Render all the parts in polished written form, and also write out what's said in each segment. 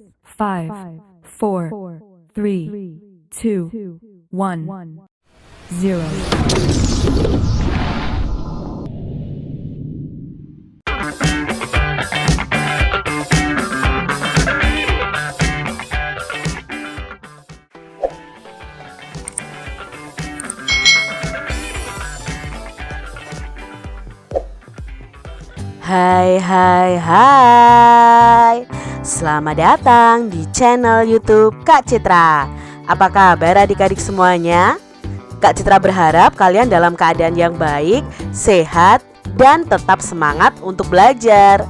5, 4, 3, 2, 1, 0. Hai. Selamat datang di channel YouTube Kak Citra. Apa kabar adik-adik semuanya? Kak Citra berharap kalian dalam keadaan yang baik, sehat, dan tetap semangat untuk belajar.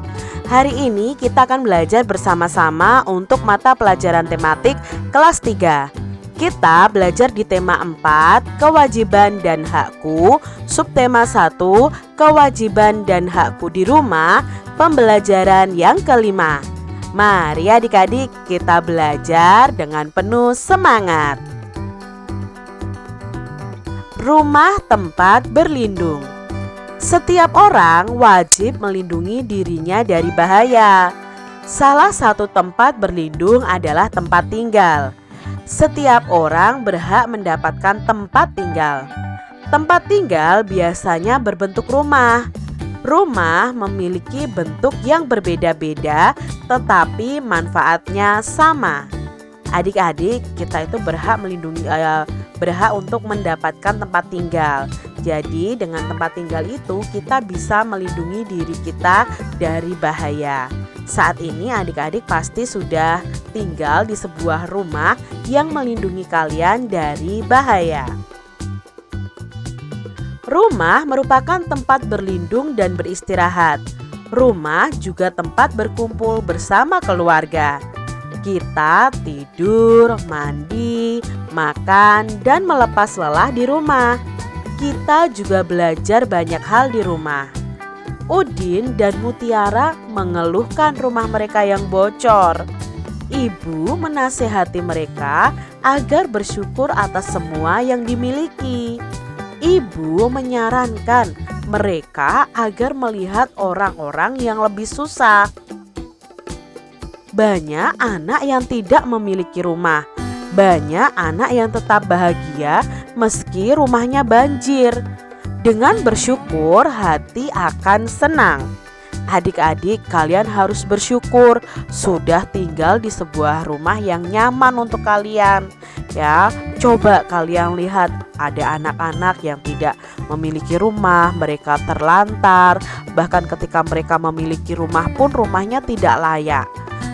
Hari ini kita akan belajar bersama-sama untuk mata pelajaran tematik kelas 3. Kita belajar di tema 4, kewajiban dan hakku, subtema 1, kewajiban dan hakku di rumah, pembelajaran yang kelima. Mari adik-adik kita belajar dengan penuh semangat. Rumah tempat berlindung. Setiap orang wajib melindungi dirinya dari bahaya. Salah satu tempat berlindung adalah tempat tinggal. Setiap orang berhak mendapatkan tempat tinggal. Tempat tinggal biasanya berbentuk rumah. Rumah memiliki bentuk yang berbeda-beda, tetapi manfaatnya sama. Adik-adik, kita itu berhak untuk mendapatkan tempat tinggal. Jadi dengan tempat tinggal itu kita bisa melindungi diri kita dari bahaya. Saat ini adik-adik pasti sudah tinggal di sebuah rumah yang melindungi kalian dari bahaya. Rumah merupakan tempat berlindung dan beristirahat. Rumah juga tempat berkumpul bersama keluarga. Kita tidur, mandi, makan, dan melepas lelah di rumah. Kita juga belajar banyak hal di rumah. Udin dan Mutiara mengeluhkan rumah mereka yang bocor. Ibu menasehati mereka agar bersyukur atas semua yang dimiliki. Ibu menyarankan mereka agar melihat orang-orang yang lebih susah. Banyak anak yang tidak memiliki rumah. Banyak anak yang tetap bahagia meski rumahnya banjir. Dengan bersyukur, hati akan senang. Adik-adik, kalian harus bersyukur sudah tinggal di sebuah rumah yang nyaman untuk kalian. Ya, coba kalian lihat, ada anak-anak yang tidak memiliki rumah, mereka terlantar. Bahkan ketika mereka memiliki rumah pun rumahnya tidak layak.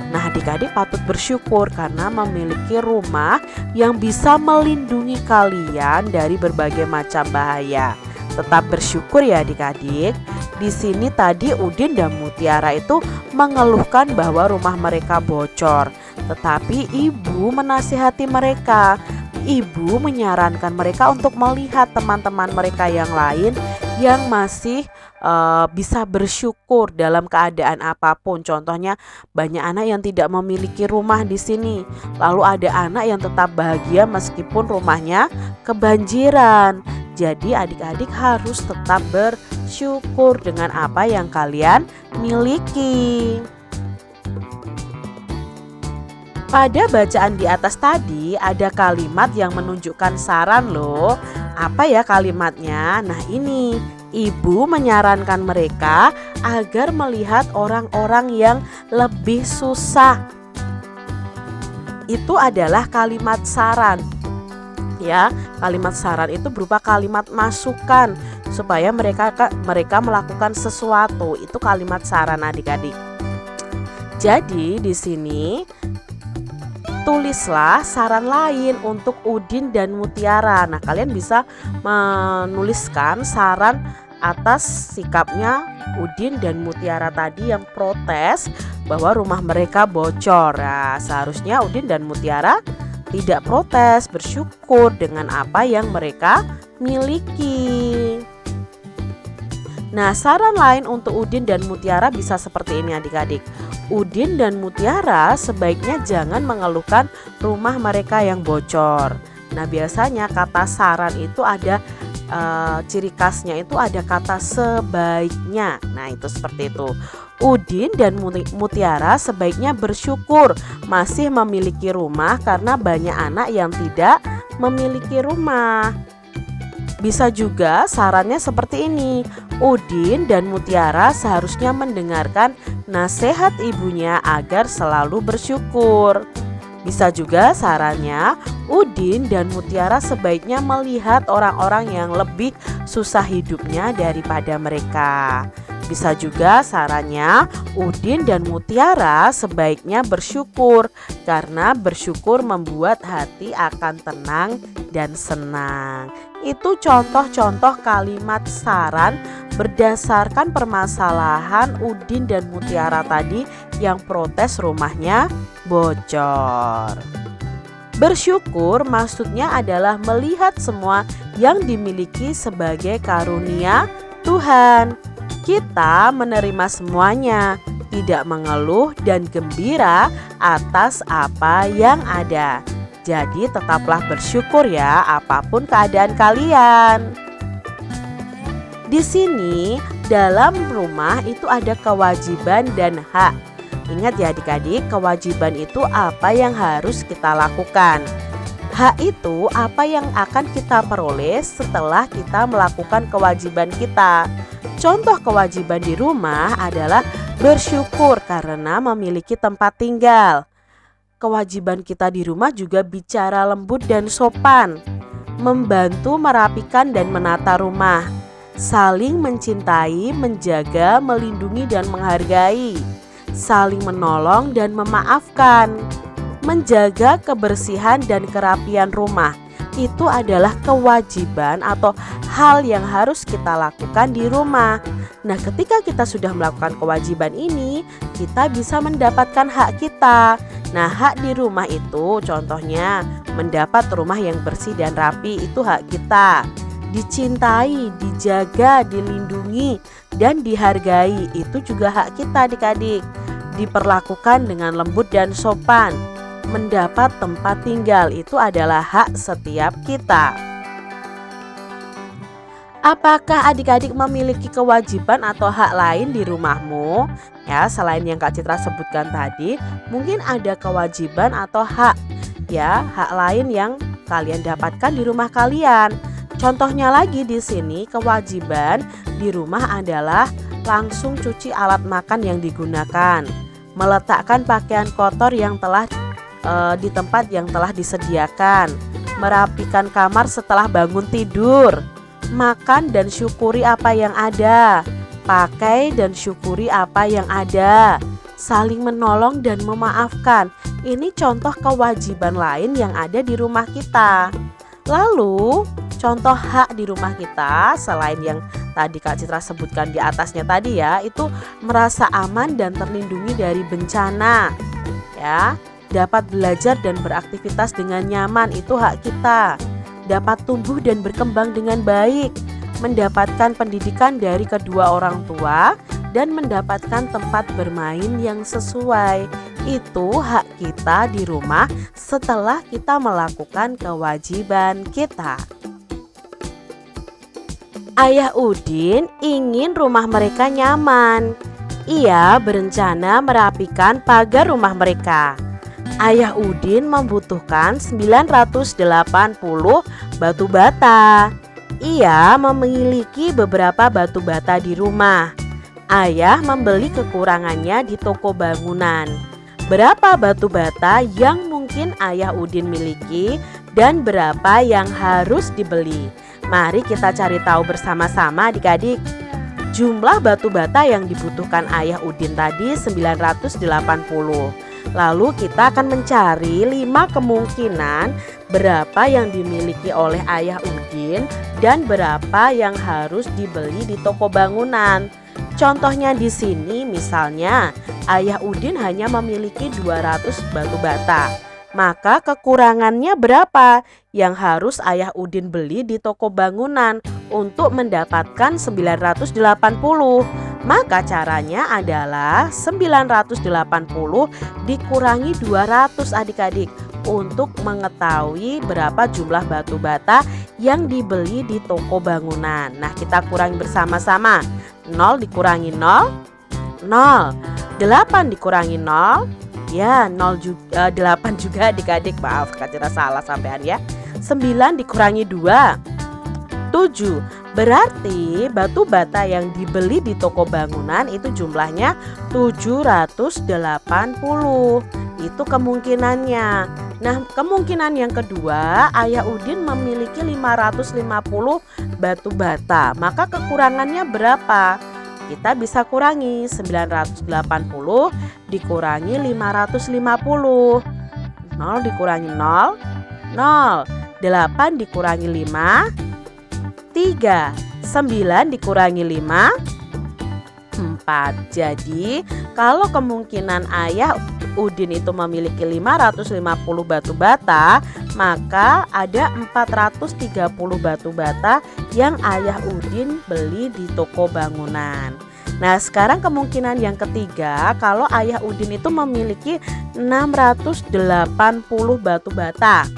Nah, adik-adik patut bersyukur karena memiliki rumah yang bisa melindungi kalian dari berbagai macam bahaya. Tetap bersyukur ya adik-adik. Di sini tadi Udin dan Mutiara itu mengeluhkan bahwa rumah mereka bocor. Tetapi ibu menasihati mereka. Ibu menyarankan mereka untuk melihat teman-teman mereka yang lain yang masih bisa bersyukur dalam keadaan apapun. Contohnya banyak anak yang tidak memiliki rumah di sini. Lalu ada anak yang tetap bahagia meskipun rumahnya kebanjiran. Jadi adik-adik harus tetap bersyukur dengan apa yang kalian miliki. Pada bacaan di atas tadi ada kalimat yang menunjukkan saran loh. Apa ya kalimatnya? Nah ini, ibu menyarankan mereka agar melihat orang-orang yang lebih susah. Itu adalah kalimat saran. Ya, kalimat saran itu berupa kalimat masukan supaya mereka melakukan sesuatu. Itu kalimat saran adik-adik. Jadi di sini tulislah saran lain untuk Udin dan Mutiara. Nah, kalian bisa menuliskan saran atas sikapnya Udin dan Mutiara tadi yang protes bahwa rumah mereka bocor. Nah, seharusnya Udin dan Mutiara tidak protes, bersyukur dengan apa yang mereka miliki. Nah, saran lain untuk Udin dan Mutiara bisa seperti ini adik-adik. Udin dan Mutiara sebaiknya jangan mengeluhkan rumah mereka yang bocor. Nah, biasanya kata saran itu ada ciri khasnya itu ada kata sebaiknya. Nah, itu seperti itu. Udin dan Mutiara sebaiknya bersyukur masih memiliki rumah karena banyak anak yang tidak memiliki rumah. Bisa juga sarannya seperti ini. Udin dan Mutiara seharusnya mendengarkan nasihat ibunya agar selalu bersyukur. Bisa juga sarannya, Udin dan Mutiara sebaiknya melihat orang-orang yang lebih susah hidupnya daripada mereka. Bisa juga sarannya, Udin dan Mutiara sebaiknya bersyukur karena bersyukur membuat hati akan tenang dan senang. Itu contoh-contoh kalimat saran berdasarkan permasalahan Udin dan Mutiara tadi yang protes rumahnya bocor. Bersyukur maksudnya adalah melihat semua yang dimiliki sebagai karunia Tuhan. Kita menerima semuanya, tidak mengeluh dan gembira atas apa yang ada. Jadi tetaplah bersyukur ya, apapun keadaan kalian. Di sini dalam rumah itu ada kewajiban dan hak. Ingat ya adik-adik, kewajiban itu apa yang harus kita lakukan. Hak itu apa yang akan kita peroleh setelah kita melakukan kewajiban kita. Contoh kewajiban di rumah adalah bersyukur karena memiliki tempat tinggal. Kewajiban kita di rumah juga bicara lembut dan sopan, membantu merapikan dan menata rumah, saling mencintai, menjaga, melindungi dan menghargai, saling menolong dan memaafkan, menjaga kebersihan dan kerapian rumah. Itu adalah kewajiban atau hal yang harus kita lakukan di rumah. Nah, ketika kita sudah melakukan kewajiban ini, kita bisa mendapatkan hak kita. Nah, hak di rumah itu contohnya mendapat rumah yang bersih dan rapi, itu hak kita. Dicintai, dijaga, dilindungi, dan dihargai, itu juga hak kita adik-adik. Diperlakukan dengan lembut dan sopan. Mendapat tempat tinggal itu adalah hak setiap kita. Apakah adik-adik memiliki kewajiban atau hak lain di rumahmu? Ya, selain yang Kak Citra sebutkan tadi, mungkin ada kewajiban atau hak hak lain yang kalian dapatkan di rumah kalian. Contohnya lagi di sini, kewajiban di rumah adalah langsung cuci alat makan yang digunakan, meletakkan pakaian kotor yang telah di tempat yang telah disediakan, merapikan kamar setelah bangun tidur, makan dan syukuri apa yang ada, pakai dan syukuri apa yang ada, saling menolong dan memaafkan. Ini contoh kewajiban lain yang ada di rumah kita. Lalu contoh hak di rumah kita selain yang tadi Kak Citra sebutkan di atasnya tadi ya, itu merasa aman dan terlindungi dari bencana ya. Dapat belajar dan beraktivitas dengan nyaman, itu hak kita. Dapat tumbuh dan berkembang dengan baik, mendapatkan pendidikan dari kedua orang tua, dan mendapatkan tempat bermain yang sesuai. Itu hak kita di rumah setelah kita melakukan kewajiban kita. Ayah Udin ingin rumah mereka nyaman. Ia berencana merapikan pagar rumah mereka. Ayah Udin membutuhkan 980 batu bata. Ia memiliki beberapa batu bata di rumah. Ayah membeli kekurangannya di toko bangunan. Berapa batu bata yang mungkin Ayah Udin miliki dan berapa yang harus dibeli? Mari kita cari tahu bersama-sama adik-adik. Jumlah batu bata yang dibutuhkan Ayah Udin tadi 980. Lalu kita akan mencari 5 kemungkinan berapa yang dimiliki oleh Ayah Udin dan berapa yang harus dibeli di toko bangunan. Contohnya di sini misalnya Ayah Udin hanya memiliki 200 batu bata. Maka kekurangannya berapa yang harus Ayah Udin beli di toko bangunan untuk mendapatkan 980? Maka caranya adalah 980 dikurangi 200 adik-adik untuk mengetahui berapa jumlah batu bata yang dibeli di toko bangunan. Nah, kita kurangi bersama-sama. 0 dikurangi 0, 0. 8 dikurangi 0, ya 0 juga, 8 juga adik-adik. Maaf, Kak Citra salah sampean ya. 9 dikurangi 2, 7. Berarti batu bata yang dibeli di toko bangunan itu jumlahnya 780. Itu kemungkinannya. Nah, kemungkinan yang kedua, Ayah Udin memiliki 550 batu bata. Maka kekurangannya berapa? Kita bisa kurangi 980 dikurangi 550. 0 dikurangi 0, 0. 8 dikurangi 5, 3. 9 dikurangi 5, 4. Jadi kalau kemungkinan Ayah Udin itu memiliki 550 batu bata, maka ada 430 batu bata yang Ayah Udin beli di toko bangunan. Nah, sekarang kemungkinan yang ketiga, kalau Ayah Udin itu memiliki 680 batu bata.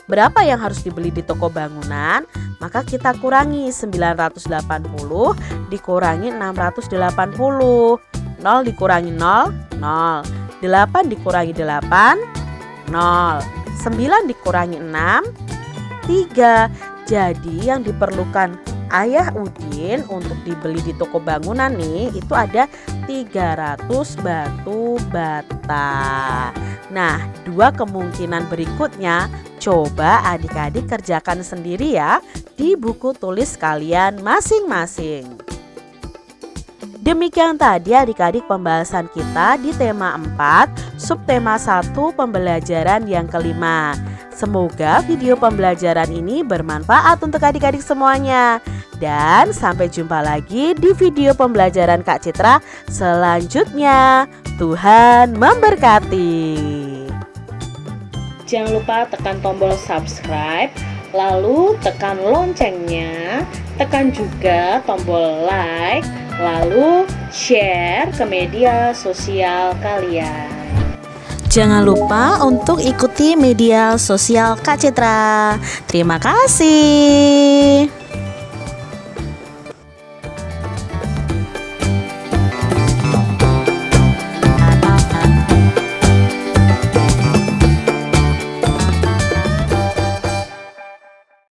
Berapa yang harus dibeli di toko bangunan? Maka kita kurangi 980 dikurangi 680. 0 dikurangi 0, 0. 8 dikurangi 8, 0. 9 dikurangi 6, 3. Jadi yang diperlukan Ayah Udin untuk dibeli di toko bangunan nih, itu ada 300 batu bata. Nah, dua kemungkinan berikutnya coba adik-adik kerjakan sendiri ya di buku tulis kalian masing-masing. Demikian tadi adik-adik pembahasan kita di tema 4, subtema 1 pembelajaran yang kelima. Semoga video pembelajaran ini bermanfaat untuk adik-adik semuanya. Dan sampai jumpa lagi di video pembelajaran Kak Citra selanjutnya. Tuhan memberkati. Jangan lupa tekan tombol subscribe, lalu tekan loncengnya, tekan juga tombol like, lalu share ke media sosial kalian. Jangan lupa untuk ikuti media sosial Kak Citra. Terima kasih.